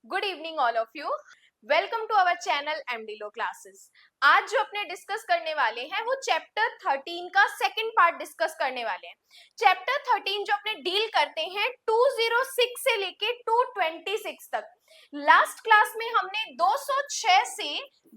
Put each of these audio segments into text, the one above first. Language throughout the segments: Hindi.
Good evening all of you. Welcome to our channel MD law classes. आज जो अपने डिस्कस करने वाले हैं वो चैप्टर 13 का सेकंड पार्ट डिस्कस करने वाले हैं। चैप्टर 13 जो अपने डील करते हैं 206 से लेके 226 तक। लास्ट क्लास में हमने 206 से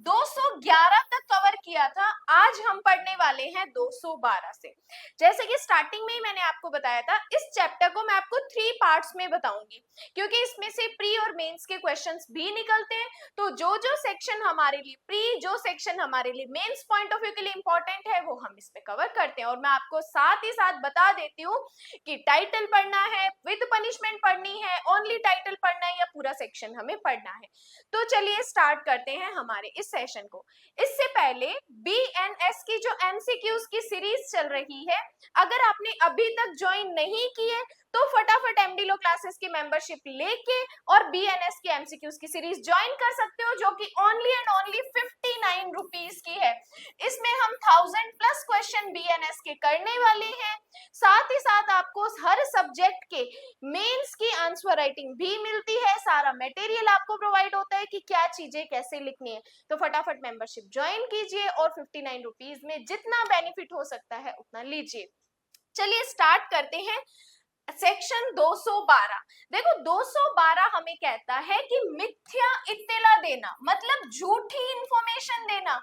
211 तक कवर किया था। आज हम पढ़ने वाले हैं 212 से। जैसे कि स्टार्टिंग में ही मैंने आपको बताया था, इस चैप्टर को मैं आपको 3 पार्ट्स में बताऊंगी, क्योंकि इसमें से प्री और मेंस के क्वेश्चंस भी निकलते हैं। तो जो जो सेक्शन हमारे लिए प्री, जो सेक्शन हमारे लिए मेंस पॉइंट ऑफ व्यू के लिए इंपॉर्टेंट है, वो हम इसमें कवर करते हैं। और मैं आपको साथ ही साथ बता देती हूँ कि टाइटल पढ़ना है, विद पनिशमेंट पढ़नी है, ओनली टाइटल पढ़ना है, या पूरा सेक्शन हमें पढ़ना है। तो चलिए स्टार्ट करते हैं हमारे इस सेशन को। इससे पहले बीएनएस की जो एमसीक्यूज की सीरीज चल रही है, अगर आपने अभी तक ज्वाइन नहीं की है तो फटाफट एमडी लो क्लासेस की मेंबरशिप लेके और बीएनएस की एमसीक्यूज की सीरीज ज्वाइन कर सकते हो, जो कि ओनली एंड ओनली 59 रुपीज की है। इसमें हम 1000 प्लस क्वेश्चन बीएनएस के करने वाले हैं। साथ ही साथ आपको हर सब्जेक्ट के मेंस की आंसर राइटिंग भी मिलती है। सारा मटेरियल आपको प्रोवाइड होता है कि क्या चीजें कैसे लिखनी है। तो फटाफट मेंबरशिप ज्वाइन कीजिए और 59 रुपीज में जितना बेनिफिट हो सकता है उतना लीजिए। चलिए स्टार्ट करते हैं सेक्शन 212। देखो 212 हमें कहता है कि मिथ्या इत्तला देना, मतलब झूठी इंफॉर्मेशन देना।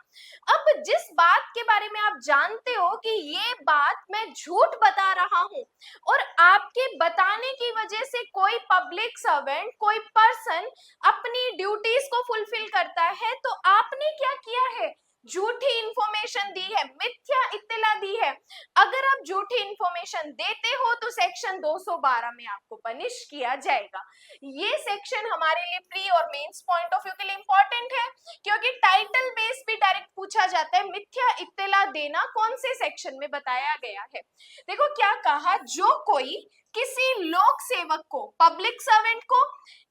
अब जिस बात के बारे में आप जानते हो कि ये बात मैं झूठ बता रहा हूं और आपके बताने की वजह से कोई पब्लिक सर्वेंट, कोई पर्सन अपनी ड्यूटीज को फुलफिल करता है, तो आपने क्या किया है? झूठी इंफॉर्मेशन दी है, मिथ्या इत्तला दी है। अगर आप झूठी इंफॉर्मेशन देते हो तो सेक्शन 212 में आपको पनिश किया जाएगा। ये सेक्शन हमारे लिए प्री और मेंस पॉइंट ऑफ व्यू के लिए इंपॉर्टेंट है, क्योंकि टाइटल बेस भी डायरेक्ट पूछा जाता है मिथ्या इत्तला देना कौन से सेक्शन में बताया गया है। देखो क्या कहा, जो कोई किसी लोक सेवक को, पब्लिक सर्वेंट को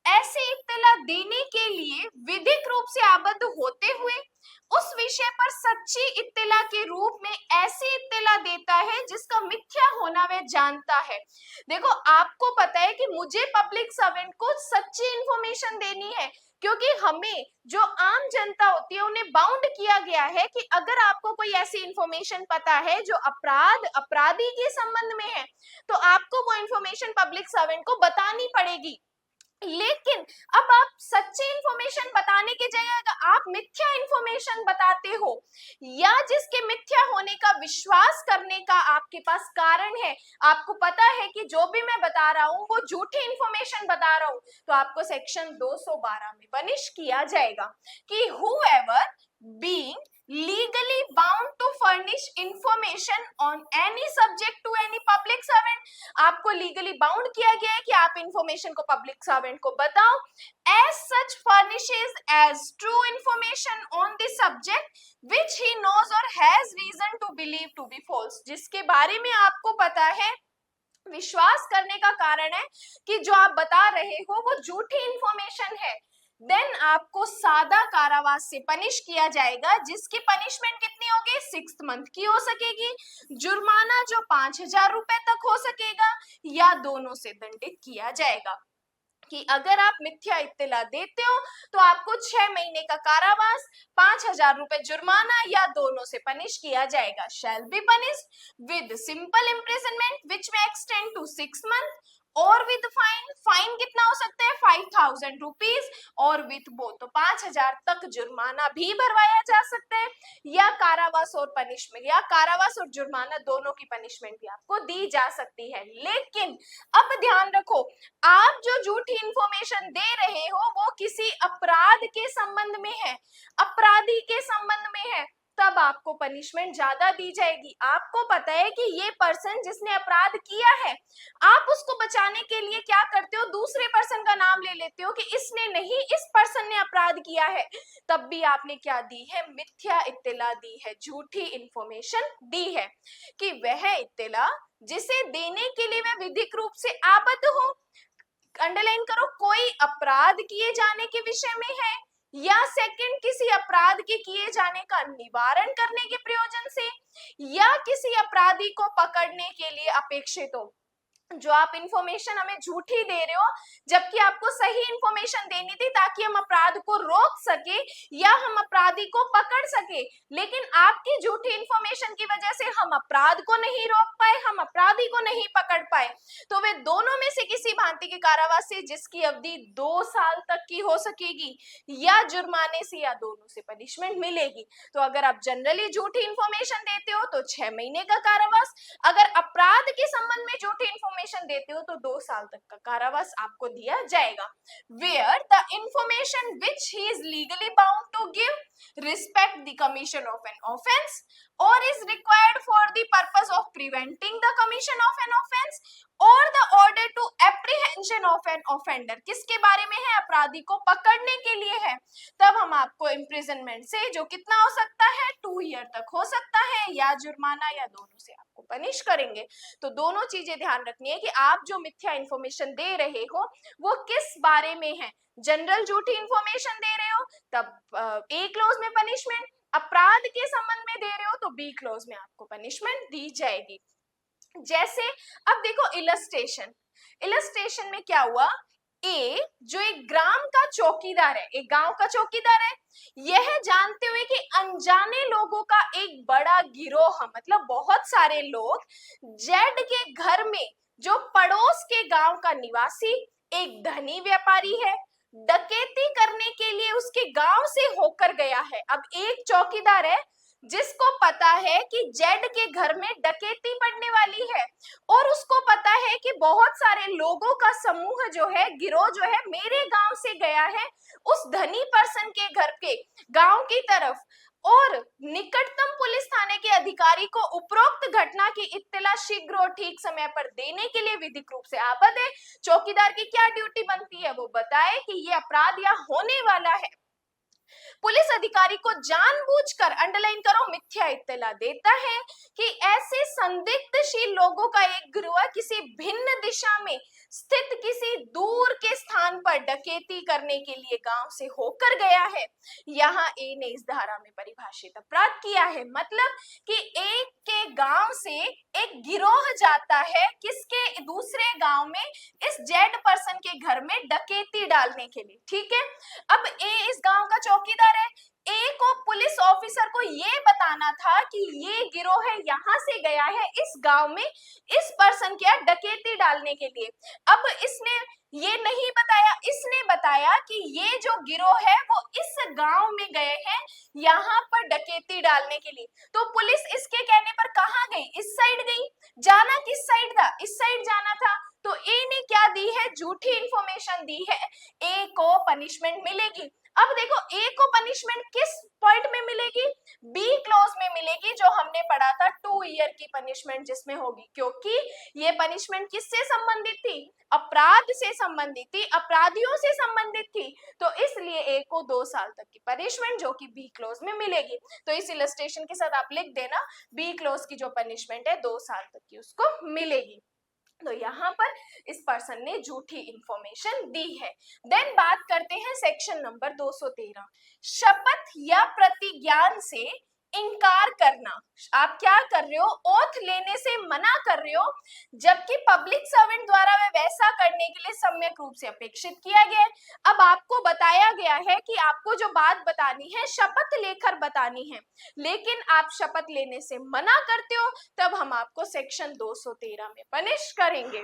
ऐसी इत्तला देने के लिए विधिक रूप से आबद्ध होते हुए उस विषय पर सच्ची इत्तला के रूप में ऐसी इत्तला देता है जिसका मिथ्या होना वह जानता है। देखो आपको पता है कि मुझे पब्लिक सर्वेंट को सच्ची इंफॉर्मेशन देनी है, क्योंकि हमें जो आम जनता होती है उन्हें बाउंड किया गया है कि अगर आपको कोई ऐसी इंफॉर्मेशन पता है जो अपराधी के संबंध में है, तो आपको वो इंफॉर्मेशन पब्लिक सर्वेंट को बतानी पड़ेगी। लेकिन अब आप सच्ची इंफॉर्मेशन बताने की जगह आप मिथ्या इंफॉर्मेशन बताते हो, या जिसके मिथ्या होने का विश्वास करने का आपके पास कारण है, आपको पता है कि जो भी मैं बता रहा हूं वो झूठी इंफॉर्मेशन बता रहा हूं, तो आपको सेक्शन 212 में पनिश किया जाएगा कि whoever being legally bound to furnish information on any subject to any public servant, आपको लीगली बाउंड किया गया है कि आप इंफॉर्मेशन को पब्लिक सर्वेंट को बताओ, as such furnishes as true information on the subject which he knows or has reason to believe to be false, जिसके बारे में आपको पता है, विश्वास करने का कारण है कि जो आप बता रहे हो वो झूठी इंफॉर्मेशन है, देन आपको सादा कारावास से पनिश किया जाएगा, जिसकी पनिशमेंट कितनी होगी? 6 मंथ की हो सकेगी, जुर्माना जो 5000 रुपए तक हो सकेगा, या दोनों से दंडित किया जाएगा। कि अगर आप मिथ्या इत्तला देते हो तो आपको 6 महीने का कारावास, 5000 रुपए जुर्माना, या दोनों से पनिश किया जाएगा। Shall be punished with simple imprisonment which may extend to 6 month, और विद फाइन। फाइन कितना हो सकता है? 5000 रुपीज, और विद बोथ तो 5000 तक जुर्माना भी भरवाया जा सकता है, या कारावास और पनिशमेंट, या कारावास और जुर्माना दोनों की पनिशमेंट भी आपको दी जा सकती है। लेकिन अब ध्यान रखो, आप जो झूठी इंफॉर्मेशन दे रहे हो वो किसी अपराध के संबंध में है, अपराधी के संबंध में है, तब आपको पनिशमेंट ज्यादा दी जाएगी। आपको पता है कि ये पर्सन जिसने अपराध किया है, आप उसको बचाने के लिए क्या करते हो? दूसरे पर्सन का नाम ले लेते हो कि इसने नहीं, इस पर्सन ने अपराध किया है। तब भी आपने क्या दी है? मिथ्या इत्तला दी है, झूठी इंफॉर्मेशन दी है, कि वह इत्तला जिसे देने के लिए वह विधिक रूप से आबद्ध हो, अंडरलाइन करो, कोई अपराध किए जाने के विषय में है, या सेकंड किसी अपराध के किए जाने का निवारण करने के प्रयोजन से, या किसी अपराधी को पकड़ने के लिए अपेक्षित हो। जो आप इंफॉर्मेशन हमें झूठी दे रहे हो, जबकि आपको सही इंफॉर्मेशन देनी थी ताकि हम अपराध को रोक सके या हम अपराधी को पकड़ सके, लेकिन आपकी झूठी इंफॉर्मेशन की वजह से हम अपराध को नहीं रोक पाए, हम अपराधी को नहीं पकड़ पाए। तो वे दोनों में से किसी भांति के कारावास से, जिसकी अवधि 2 साल तक की हो सकेगी, या जुर्माने से, या दोनों से पनिशमेंट मिलेगी। तो अगर आप जनरली झूठी इंफॉर्मेशन देते हो तो 6 महीने का कारावास, अगर अपराध के संबंध में झूठी इंफॉर्मेशन देते हो तो 2 साल तक का कारावास आपको दिया जाएगा। Where the information which he is legally bound to give respect the commission of an offense or is required for the purpose of preventing the commission of an offense or the order to apprehension of an offender, किसके बारे में है? अपराधी को पकड़ने के लिए है। तब हम आपको इम्प्रिजनमेंट से, जो कितना हो सकता है 2 ईयर तक हो सकता है, या जुर्माना, या दोनों से आपको पनिश करेंगे। तो दोनों चीजें ध्यान रखनी है कि आप जो मिथ्या इंफॉर्मेशन दे रहे हो वो किस बारे में है। जनरल झूठी इंफॉर्मेशन दे रहे हो तब ए क्लोज में पनिशमेंट, अपराध के संबंध में दे रहे हो तो बी क्लोज में आपको पनिशमेंट दी जाएगी। जैसे अब देखो इलस्ट्रेशन में क्या हुआ, ए जो एक ग्राम का चौकीदार है, एक गांव का चौकीदार है, यह जानते हुए कि अनजाने लोगों का एक बड़ा गिरोह, मतलब बहुत सारे लोग जेड के घर में, जो पड़ोस के गांव का निवासी एक धनी व्यापारी है, डकैती करने के लिए उसके गांव से होकर गया है। अब एक चौकीदार है जिसको पता है कि जेड के घर में डकैती पड़ने वाली है, और उसको पता है कि बहुत सारे लोगों का समूह जो है, गिरोह जो है, मेरे गांव से गया है उस धनी पर्सन के घर के गांव की तरफ, और निकटतम पुलिस थाने के अधिकारी को उपरोक्त घटना की इत्तला शीघ्र और ठीक समय पर देने के लिए विधिक रूप से आबद्ध है। चौकीदार की क्या ड्यूटी बनती है? वो बताए कि ये अपराध या होने वाला है। पुलिस अधिकारी को जानबूझकर, अंडरलाइन करो, मिथ्या इत्तला देता है कि ऐसे संदिग्धशील लोगों का एक गिरोह किसी भिन्न दिशा में स्थित किसी दूर के स्थान पर डकैती करने के लिए गांव से होकर गया है। यहाँ ए ने इस धारा में परिभाषित अपराध किया है, मतलब कि एक के गांव से एक गिरोह जाता है किसके, दूसरे गांव में, इस जेड पर्सन के घर में डकैती डालने के लिए। ठीक है, अब ए इस गांव का चौकीदार है, ए को पुलिस ऑफिसर को ये बताना था कि ये गिरोह है, यहाँ से गया है इस गांव में इस पर्सन के यहाँ डकैती डालने के लिए। अब इसने ये नहीं बताया, इसने बताया कि ये जो गिरोह है वो इस गांव में गए हैं यहाँ पर डकैती डालने के लिए। तो पुलिस इसके कहने पर कहाँ गई? इस साइड गई। जाना किस साइड था? इस साइड जाना था। तो ए ने क्या दी है? झूठी इंफॉर्मेशन दी है, ए को पनिशमेंट मिलेगी। अब देखो ए को पनिशमेंट किस पॉइंट में मिलेगी? बी क्लॉज में मिलेगी, जो हमने पढ़ा था 2 ईयर की पनिशमेंट जिसमें होगी, क्योंकि ये पनिशमेंट किससे संबंधित थी? अपराध से संबंधित थी, अपराधियों से संबंधित थी, तो इसलिए ए को 2 साल तक की पनिशमेंट जो कि बी क्लॉज में मिलेगी। तो इस इलस्ट्रेशन के साथ आप लिख देना, बी क्लॉज की जो पनिशमेंट है 2 साल तक की उसको मिलेगी। तो यहाँ पर इस पर्सन ने झूठी इंफॉर्मेशन दी है। देन बात करते हैं सेक्शन नंबर 213, शपथ या प्रतिज्ञान से इनकार करना। आप क्या कर रहे हो? ओथ लेने से मना कर रहे हो, जबकि पब्लिक सर्वेंट द्वारा वह वैसा करने के लिए सम्यक रूप से अपेक्षित किया गया है। अब आपको बताया गया है कि आपको जो बात बतानी है शपथ लेकर बतानी है, लेकिन आप शपथ लेने से मना करते हो, तब हम आपको सेक्शन 213 में पनिश करेंगे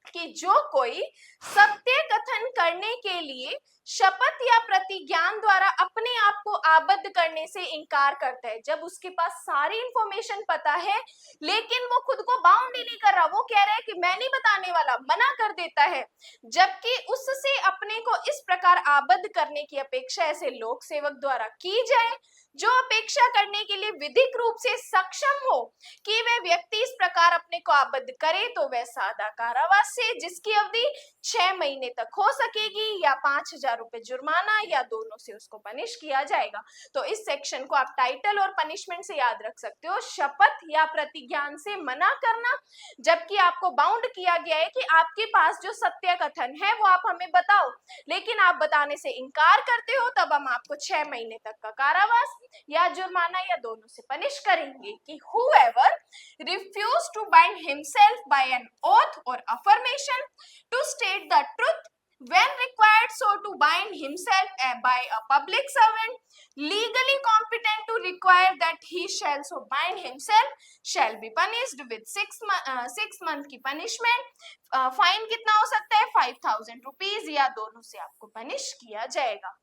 कि जो कोई सत्य कथन करने के लिए शपथ या प्रतिज्ञान द्वारा अपने आप को आबद्ध करने से इनकार करता है, जब उसके पास सारी इंफॉर्मेशन पता है लेकिन वो खुद को बाउंड ही नहीं कर रहा, वो कह रहा है कि मैं नहीं बताने वाला, मना कर देता है, जबकि उससे अपने को इस प्रकार आबद्ध करने की अपेक्षा ऐसे लोक सेवक द्वारा की जाए जो अपेक्षा करने के लिए विधिक रूप से सक्षम हो कि वह व्यक्ति इस प्रकार अपने को आबद्ध करे, तो वह सादा कारावास से, जिसकी अवधि 6 महीने तक हो सकेगी, या 5,000 रुपए जुर्माना, या दोनों से उसको पनिश किया जाएगा। तो इस सेक्शन को आप टाइटल और पनिशमेंट से याद रख सकते हो, शपथ या प्रतिज्ञान से मना करना, जबकि आपको बाउंड किया गया है कि आपके पास जो सत्य कथन है वो आप हमें बताओ, लेकिन आप बताने से इनकार करते हो, तब हम आपको 6 महीने तक का कारावास या जुर्माना या दोनों से पनिश करेंगे। कि whoever refuse to bind himself by an oath or affirmation to state the truth when required so to bind himself by a public servant legally competent to require that he shall so bind himself shall be punished with 6 month की punishment। फाइन कितना हो सकता है 5000 रुपीज या दोनों से आपको पनिश किया जाएगा।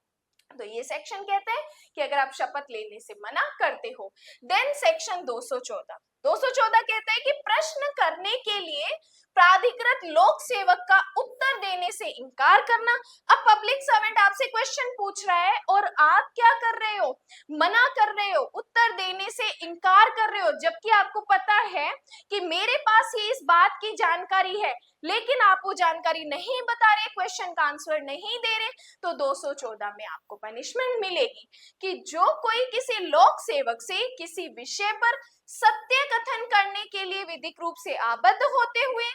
तो ये सेक्शन कहते हैं कि अगर आप शपथ लेने से मना करते हो। देन सेक्शन 214 कहता है कि प्रश्न करने के लिए प्राधिकृत लोक सेवक का उत्तर देने से इनकार करना। अब पब्लिक सर्वेंट आपसे क्वेश्चन पूछ रहा है और आप क्या कर रहे हो, मना कर रहे हो, उत्तर देने से इनकार कर रहे हो, जबकि आपको पता है कि मेरे पास ये इस बात की जानकारी है, लेकिन आप वो जानकारी नहीं बता रहे, क्वेश्चन का आंसर नहीं दे रहे। तो 214 में आपको पनिशमेंट मिलेगी कि जो कोई किसी लोक सेवक से किसी विषय पर सत्य कथन करने के लिए विधिक रूप से आबद्ध होते हुए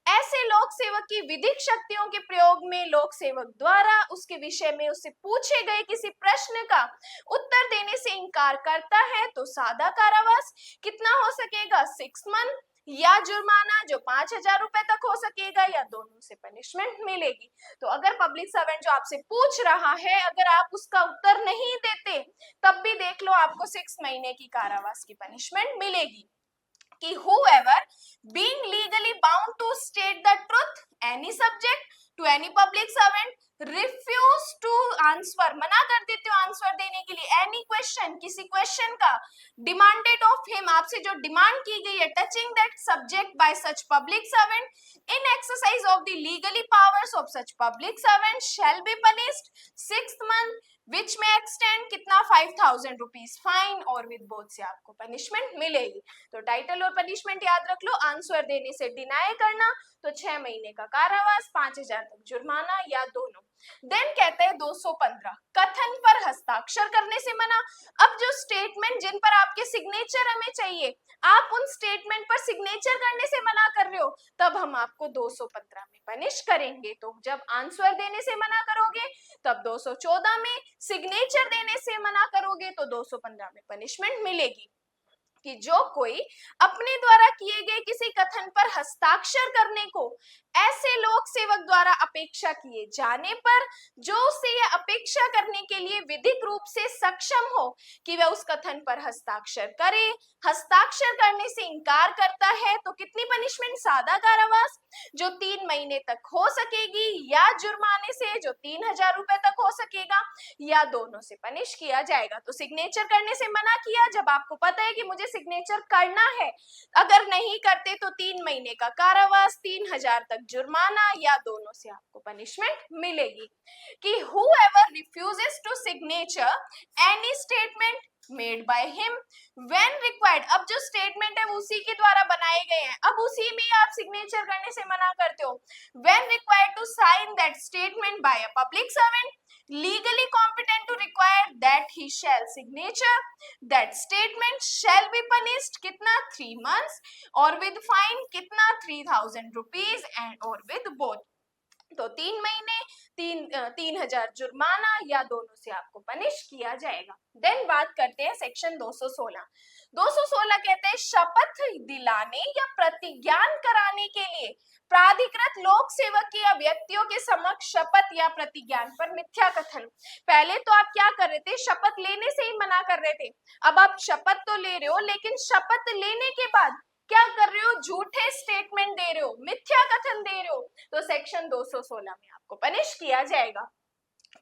ऐसे लोक सेवक की विधिक शक्तियों के प्रयोग में लोक सेवक द्वारा उसके विषय में उससे पूछे गए किसी प्रश्न का उत्तर देने से इनकार करता है तो सादा कारावास कितना हो सकेगा 6 मंथ या जुर्माना जो 5000 रुपए तक हो सकेगा या दोनों से पनिशमेंट मिलेगी। तो अगर पब्लिक सर्वेंट जो आपसे पूछ रहा है अगर आप उसका उत्तर नहीं देते तब भी देख लो आपको 6 महीने की कारावास की पनिशमेंट मिलेगी। कि whoever being legally bound to state the truth any subject to any public servant refuse to answer मना कर देते हो आंसर देने के लिए any question किसी क्वेश्चन का demanded of him आपसे जो डिमांड की गई है touching that subject by such public servant in exercise of the legally powers of such public servant shall be punished 6 month which may extend कितना 5000 रुपीज फाइन और विद बोथ से आपको पनिशमेंट मिलेगी। तो टाइटल और पनिशमेंट याद रख लो। आंसर देने से डिनाई करना तो 6 महीने का कारावास 5000 तक जुर्माना या दोनों। देन कहते हैं 215 कथन पर हस्ताक्षर करने से मना। अब जो स्टेटमेंट जिन पर आपके सिग्नेचर हमें चाहिए आप उन स्टेटमेंट पर सिग्नेचर करने से मना कर रहे हो तब हम आपको 215 में पनिश करेंगे। तो जब आंसर देने से मना करोगे तब 214 में, सिग्नेचर देने से मना करोगे तो 215 में पनिशमेंट मिलेगी। कि जो कोई अपने द्वारा किए गए किसी कथन पर हस्ताक्षर करने को ऐसे लोक सेवक द्वारा अपेक्षा किए जाने पर जो उसे यह अपेक्षा करने के लिए विधिक रूप से सक्षम हो कि वह उस कथन पर हस्ताक्षर करे, हस्ताक्षर करने से इनकार करता है तो कितनी पनिशमेंट सादा कारावास जो 3 महीने तक हो सकेगी या जुर्माने से जो 3000 रुपए तक हो सकेगा या दोनों से पनिश किया जाएगा। तो सिग्नेचर करने से मना किया जब आपको पता है कि मुझे सिग्नेचर करना है, अगर नहीं करते तो 3 महीने का कारावास 3000 तक जुर्माना या दोनों से आपको पनिशमेंट मिलेगी। कि whoever refuses to signature any statement made by him when required, अब जो स्टेटमेंट है उसी के द्वारा बनाए गए हैं, अब उसी में आप सिग्नेचर करने से मना करते हो। when required to sign that statement by a public servant legally competent to require that he shall signature that statement shall be punished कितना 3 months और with fine कितना 3000 rupees and or with both। तो 3 महीने 3000 जुर्माना या दोनों से आपको पनिश किया जाएगा। देन बात करते हैं सेक्शन 216 कहते हैं शपथ दिलाने या प्रतिज्ञान कराने के लिए प्राधिकृत लोक सेवक या व्यक्तियों के समक्ष शपथ या प्रतिज्ञान पर मिथ्या कथन। पहले तो आप क्या कर रहे थे, शपथ लेने से ही मना कर रहे थे, अब आप शपथ तो ले रहे हो लेकिन शपथ लेने के बाद क्या कर रहे हो, झूठे स्टेटमेंट दे रहे हो, मिथ्या कथन दे रहे हो। तो सेक्शन 216 में आपको पनिश किया जाएगा।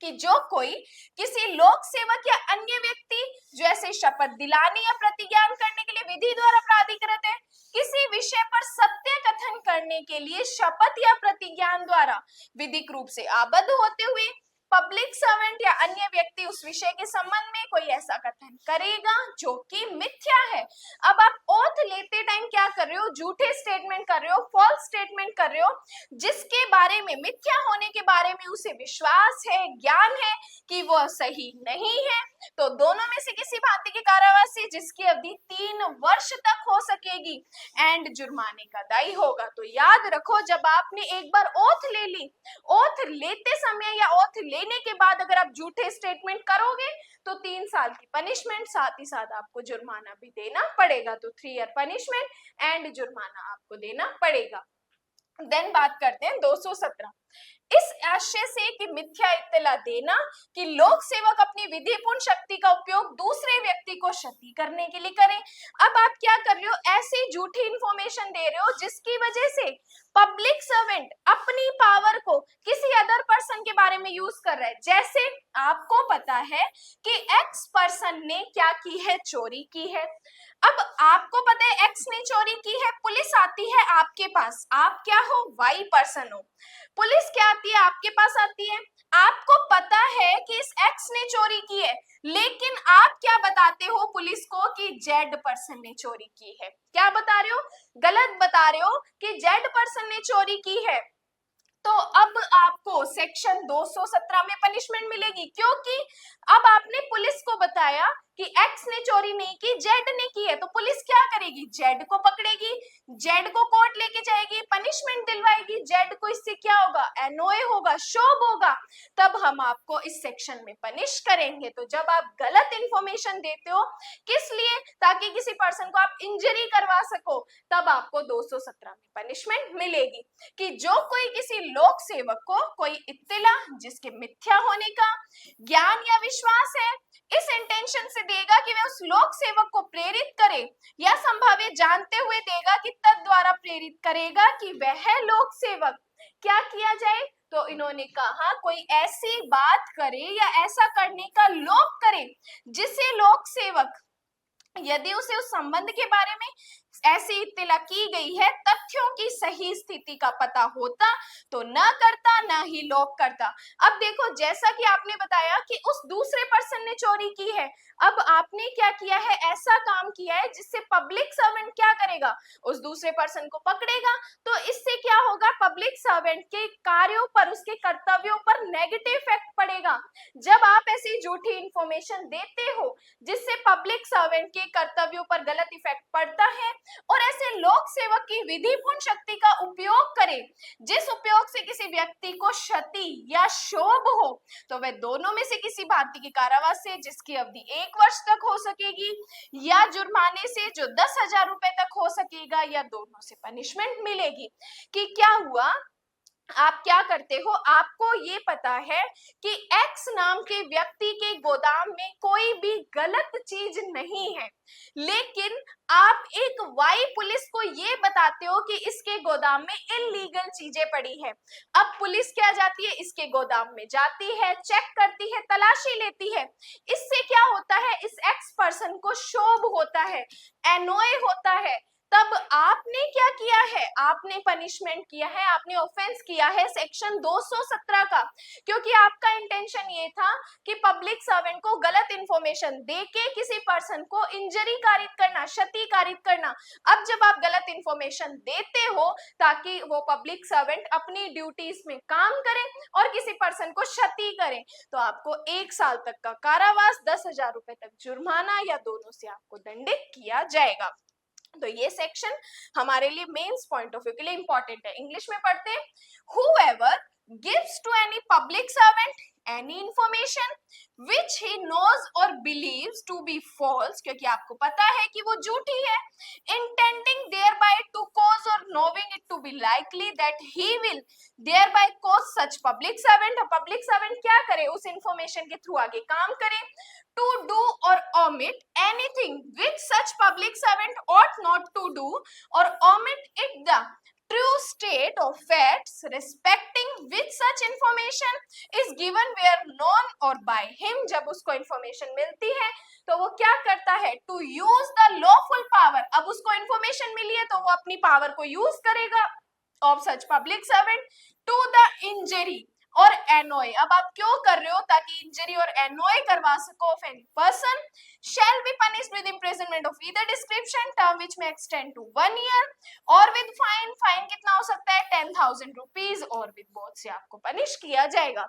कि जो कोई किसी लोक सेवक या अन्य व्यक्ति जो ऐसे शपथ दिलाने या प्रतिज्ञान करने के लिए विधि द्वारा प्राधिकृत है किसी विषय पर सत्य कथन करने के लिए शपथ या प्रतिज्ञान द्वारा विधिक रूप से आबद्ध होते हुए पब्लिक सर्वेंट या अन्य व्यक्ति उस विषय के संबंध में कोई ऐसा कथन करेगा जो कि मिथ्या है। अब आप ओथ लेते टाइम क्या कर रहे हो, झूठे स्टेटमेंट कर रहे हो, फॉल्स स्टेटमेंट कर रहे हो जिसके बारे में, मिथ्या होने के बारे में उसे विश्वास है, ज्ञान है कि वह सही नहीं है। तो दोनों में से किसी भांति के कारावास से जिसकी अवधि 3 वर्ष तक हो सकेगी एंड जुर्माने का दायी होगा। तो याद रखो जब आपने एक बार ओथ ले ली, ओथ लेते समय या ओथ लेने के बाद अगर आप झूठे स्टेटमेंट करोगे तो 3 साल की पनिशमेंट, साथ ही साथ आपको जुर्माना भी देना पड़ेगा। तो 3 ईयर पनिशमेंट एंड जुर्माना आपको देना पड़ेगा। देन बात करते हैं 217। इस आशय से कि मिथ्या इत्तला देना कि लोक सेवक अपनी विधिपूर्ण शक्ति का उपयोग दूसरे व्यक्ति को क्षति करने के लिए करें। अब आप क्या कर रहे हो, ऐसी झूठी इंफॉर्मेशन दे रहे हो जिसकी वजह से पब्लिक सर्वेंट अपनी पावर को किसी अदर पर्सन के बारे में यूज कर रहा है। जैसे आपको पता है कि एक्स पर्सन ने क्या की है, चोरी की है। अब आपको पता है एक्स ने चोरी की है, पुलिस आती है आपके पास, आप क्या हो, वाई पर्सन हो। पुलिस क्या आती है आपके पास आती है, आपको पता है कि इस एक्स ने चोरी की है, लेकिन आप क्या बताते हो पुलिस को कि जेड पर्सन ने चोरी की है। क्या बता रहे हो, गलत बता रहे हो कि जेड पर्सन ने चोरी की है। तो अब आपको सेक्शन 217 में पनिशमेंट मिलेगी, क्योंकि अब आपने पुलिस को बताया कि एक्स ने चोरी नहीं की, जेड ने की है। तो पुलिस क्या करेगी, जेड को पकड़ेगी, जेड को कोर्ट लेके जाएगी, पनिशमेंट दिलवाएगी। जेड को इससे क्या होगा, एनओए होगा, शोभ होगा, तब हम आपको इस सेक्शन में पनिश करेंगे। तो जब आप गलत इंफॉर्मेशन देते हो, किस लिए, ताकि किसी पर्सन को आप इंजरी करवा सको, तब आपको 217 में पनिशमेंट मिलेगी। कि जो कोई किसी लोक सेवक को कोई इत्तिला जिसके मिथ्या होने का ज्ञान या विश्वास है, इस इंटेंशन से देगा कि वह उस लोक सेवक को प्रेरित करे, या संभाव्य जानते हुए देगा कि तद द्वारा प्रेरित करेगा कि वह लोक सेवक क्या किया जाए। तो इन्होंने कहा कोई ऐसी बात करे या ऐसा करने का लोक करे जिसे लोक सेवक, यदि उसे उस संबंध के बारे में ऐसी इत्तिला की गई है, तथ्यों की सही स्थिति का पता होता तो न करता, न ही लोक करता। अब देखो, जैसा कि आपने बताया कि उस दूसरे पर्सन ने चोरी की है, अब आपने क्या किया है, ऐसा काम किया है जिससे पब्लिक सर्वेंट क्या करेगा, उस दूसरे पर्सन को पकड़ेगा। तो इससे क्या होगा, पब्लिक सर्वेंट के कार्यों पर, उसके कर्तव्यों पर नेगेटिव इफेक्ट पड़ेगा। जब आप ऐसी झूठी इंफॉर्मेशन देते हो जिससे पब्लिक सर्वेंट के कर्तव्यों पर गलत इफेक्ट पड़ता है, और ऐसे लोक सेवक की विधिपूर्ण शक्ति का उपयोग करे जिस उपयोग से किसी व्यक्ति को क्षति या शोभ हो, तो वह दोनों में से किसी भारतीय के कारावास से जिसकी अवधि 1 वर्ष तक हो सकेगी, या जुर्माने से जो 10,000 रुपए तक हो सकेगा, या दोनों से पनिशमेंट मिलेगी। कि क्या हुआ, आप क्या करते हो, आपको ये पता है कि एक्स नाम के व्यक्ति के गोदाम में कोई भी गलत चीज नहीं है, लेकिन आप एक वाई पुलिस को ये बताते हो कि इसके गोदाम में इलीगल चीजें पड़ी है। अब पुलिस क्या जाती है, इसके गोदाम में जाती है, चेक करती है, तलाशी लेती है। इससे क्या होता है, इस एक्स पर्सन को शोभ होता है, एनओए होता है। तब आपने क्या किया है, आपने पनिशमेंट किया है, आपने ऑफेंस किया है सेक्शन 217 का, क्योंकि आपका इंटेंशन ये था कि पब्लिक सर्वेंट को गलत इंफॉर्मेशन देके किसी पर्सन को इंजरी कारित करना, क्षति कारित करना। अब जब आप गलत इंफॉर्मेशन देते हो ताकि वो पब्लिक सर्वेंट अपनी ड्यूटीज में काम करें और किसी पर्सन को क्षति करें, तो आपको 1 साल तक का कारावास, 10,000 रुपए तक जुर्माना, या दोनों से आपको दंडित किया जाएगा। तो ये सेक्शन हमारे लिए मेंस पॉइंट ऑफ व्यू के लिए इंपॉर्टेंट है। इंग्लिश में पढ़ते हैं, whoever gives to any public servant any information which he knows or believes to be false, क्योंकि आपको पता है कि वो झूठी है, intending thereby to cause or knowing it to be likely that he will thereby cause such public servant, और public servant क्या करे, उस इंफॉर्मेशन के थ्रू आगे काम करे, to do or omit anything which such public servant ought not to do, or omit it the true state of facts respecting which such information is given where known or by him। जब उसको इंफॉर्मेशन मिलती है तो वो क्या करता है, to use the lawful power। अब उसको इंफॉर्मेशन मिली है तो वो अपनी पावर को यूज करेगा of such public servant to the injury और एनओए। अब आप क्यों कर रहे हो, ताकि इंजरी और एनओए करवा सको of any person, shall be punished with imprisonment of either description, term which may extend to 1 year, और with fine। फाइन कितना हो सकता है, 10,000 रुपीज, और with both से आपको पनिश किया जाएगा।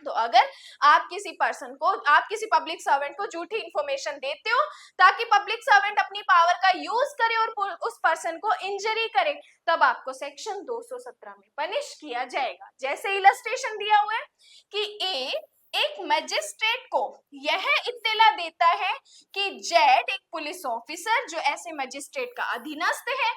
तो अगर आप किसी पर्सन को, आप किसी पब्लिक सर्वेंट को झूठी इंफॉर्मेशन देते हो ताकि पब्लिक सर्वेंट अपनी पावर का यूज करे और उस पर्सन को इंजरी करे, तब आपको सेक्शन 217 में पनिश किया जाएगा। जैसे इलस्ट्रेशन दिया हुआ है कि ए एक मजिस्ट्रेट को यह इत्तला देता है कि जेड एक पुलिस ऑफिसर जो ऐसे मजिस्ट्रेट का अधीनस्थ है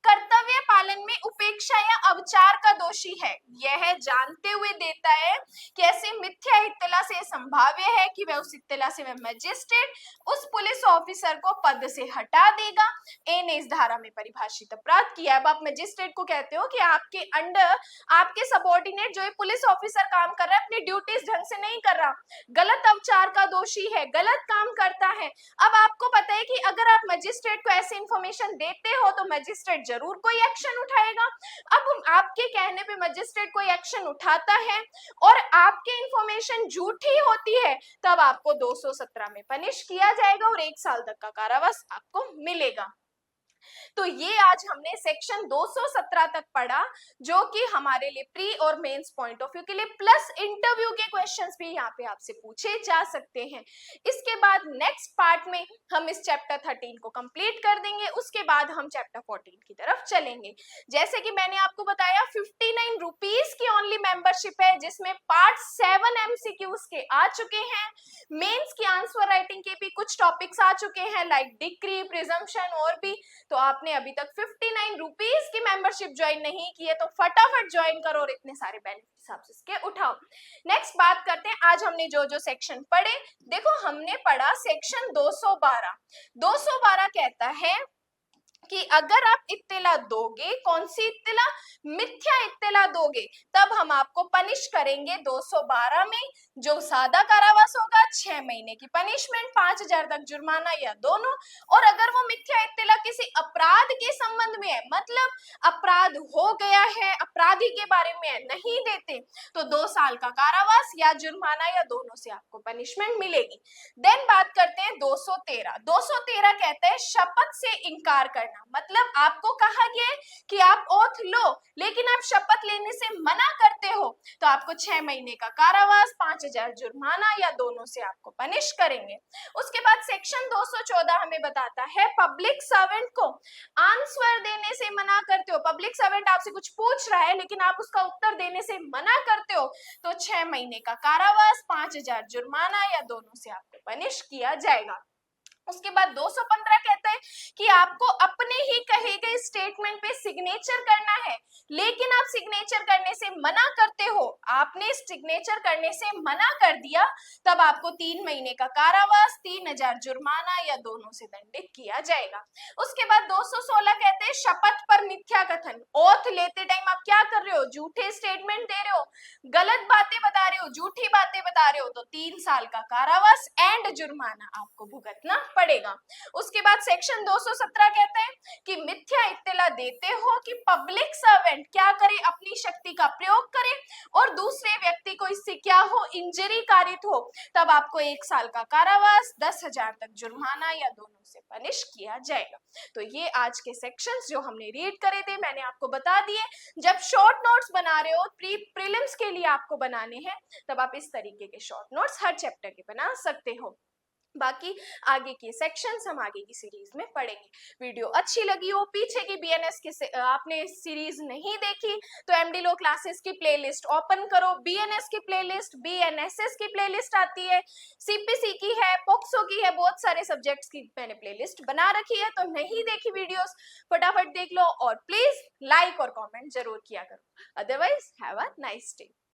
कर्तव्य पालन में उपेक्षा या अवचार का दोषी है, यह जानते हुए देता है कि ऐसे मिथ्या इत्तला से संभाव्य है कि वह उस इत्तला से वह मजिस्ट्रेट उस पुलिस ऑफिसर को पद से हटा देगा। ए ने इस धारा में परिभाषित अपराध किया। अब आप मजिस्ट्रेट को कहते हो कि आपके अंडर आपके सबऑर्डिनेट जो है पुलिस ऑफिसर काम कर रहा है, अपनी ड्यूटीज ढंग से नहीं कर रहा, गलत अवचार का दोषी है, गलत काम करता है। अब आपको पता है कि अगर आप मजिस्ट्रेट को ऐसी इंफॉर्मेशन देते हो तो मजिस्ट्रेट जरूर कोई एक्शन उठाएगा। अब आपके कहने पे मजिस्ट्रेट कोई एक्शन उठाता है और आपकी इंफॉर्मेशन झूठी होती है, तब आपको 217 में पनिश किया जाएगा और 1 साल तक का कारावास आपको मिलेगा। तो ये आज हमने सेक्शन 217 तक पढ़ा, जो कि हमारे लिए प्री और मेंस पॉइंट ऑफ व्यू के लिए प्लस इंटरव्यू के क्वेश्चंस भी यहाँ पे आपसे पूछे जा सकते हैं। इसके बाद नेक्स्ट पार्ट में हम इस चैप्टर 13 को कंप्लीट कर देंगे, उसके बाद हम चैप्टर 14 की तरफ चलेंगे। जैसे कि मैंने आपको बताया 59 रुपीज की ओनली मेंबरशिप है, जिसमें पार्ट 7 MCQs के आ चुके हैं, मेंस की आंसर राइटिंग के भी कुछ टॉपिक्स आ चुके हैं लाइक डिक्री, प्रिजम्पशन और भी। तो आपने अभी तक 59 रुपीज की मेंबरशिप ज्वाइन नहीं की है तो फटाफट ज्वाइन करो और इतने सारे बेनिफिट्स आप इसके उठाओ। नेक्स्ट बात करते हैं, आज हमने जो जो सेक्शन पढ़े। देखो हमने पढ़ा सेक्शन 212। 212 कहता है कि अगर आप इत्तला दोगे, कौन सी इत्तला, मिथ्या इत्तला दोगे, तब हम आपको पनिश करेंगे 212 में, जो सादा कारावास होगा 6 महीने की पनिशमेंट, 5000 तक जुर्माना या दोनों। और अगर वो मिथ्या इत्तला किसी अपराध के संबंध में है, मतलब अपराध हो गया है, अपराधी के बारे में नहीं देते, तो 2 साल का कारावास या जुर्माना या दोनों से आपको पनिशमेंट मिलेगी। देन बात करते हैं 213। 213 कहते हैं शपथ से इनकार करना, मतलब आपको कहा गया है कि आप ओथ लो लेकिन आप शपथ लेने से मना करते हो, तो आपको 6 महीने का कारावास, 5000 जुर्माना या दोनों से आपको पनिश करेंगे। उसके बाद सेक्शन 214 हमें बताता है पब्लिक सर्वेंट को आंसर देने से मना करते हो, पब्लिक सर्वेंट आपसे कुछ पूछ रहा है लेकिन आप उसका उत्तर देने से मना करते हो, तो 6 महीने का कारावास, 5000 जुर्माना या दोनों से आपको पनिश किया जाएगा। उसके बाद 215 कहता है कि आपको अपने ही कहे गए स्टेटमेंट पे सिग्नेचर करना है, लेकिन आप सिग्नेचर करने से मना करते हो, आपने सिग्नेचर करने से मना कर दिया, तब आपको 3 महीने का कारावास, 3000 जुर्माना या दोनों से दंडित किया जाएगा। उसके बाद 216 कहते हैं शपथ पर मिथ्या कथन, ओथ लेते टाइम आप क्या कर रहे हो, झूठे स्टेटमेंट दे रहे हो, गलत बातें बता रहे हो, झूठी बातें बता रहे हो, तो 3 साल का कारावास एंड जुर्माना आपको भुगतना पड़ेगा। उसके बाद सेक्शन 217 कहते हैं कि मिथ्या इत्तला देते हो कि पब्लिक सर्वेंट क्या करे, अपनी शक्ति का प्रयोग करे और दूसरे व्यक्ति को इससे क्या हो, इंजरी कारित हो, तब आपको 1 साल का कारावास, 10,000 तक जुर्माना या दोनों से पनिश किया जाएगा। तो ये आज के सेक्शंस जो हमने रीड करे थे मैंने आपको बता दिए। जब शॉर्ट नोट्स बना रहे हो, प्रीलिम्स के लिए आपको बनाने हैं, तब आप इस तरीके के शॉर्ट नोट्स हर चैप्टर के बना सकते हो। बाकी आगे के सेक्शंस हम आगे की सीरीज में पढ़ेंगे। वीडियो अच्छी लगी हो, पीछे की बीएनएस की आपने सीरीज नहीं देखी, तो एमडी लो क्लासेस की प्लेलिस्ट ओपन करो, बीएनएस की प्लेलिस्ट, बीएनएसएस की प्लेलिस्ट आती है, सीपीसी की है, पोक्सो की है, बहुत सारे सब्जेक्ट्स की मैंने प्लेलिस्ट बना रखी है। तो नहीं देखी वीडियोस फटाफट देख लो और प्लीज लाइक और कॉमेंट जरूर किया करो। Otherwise have a nice day.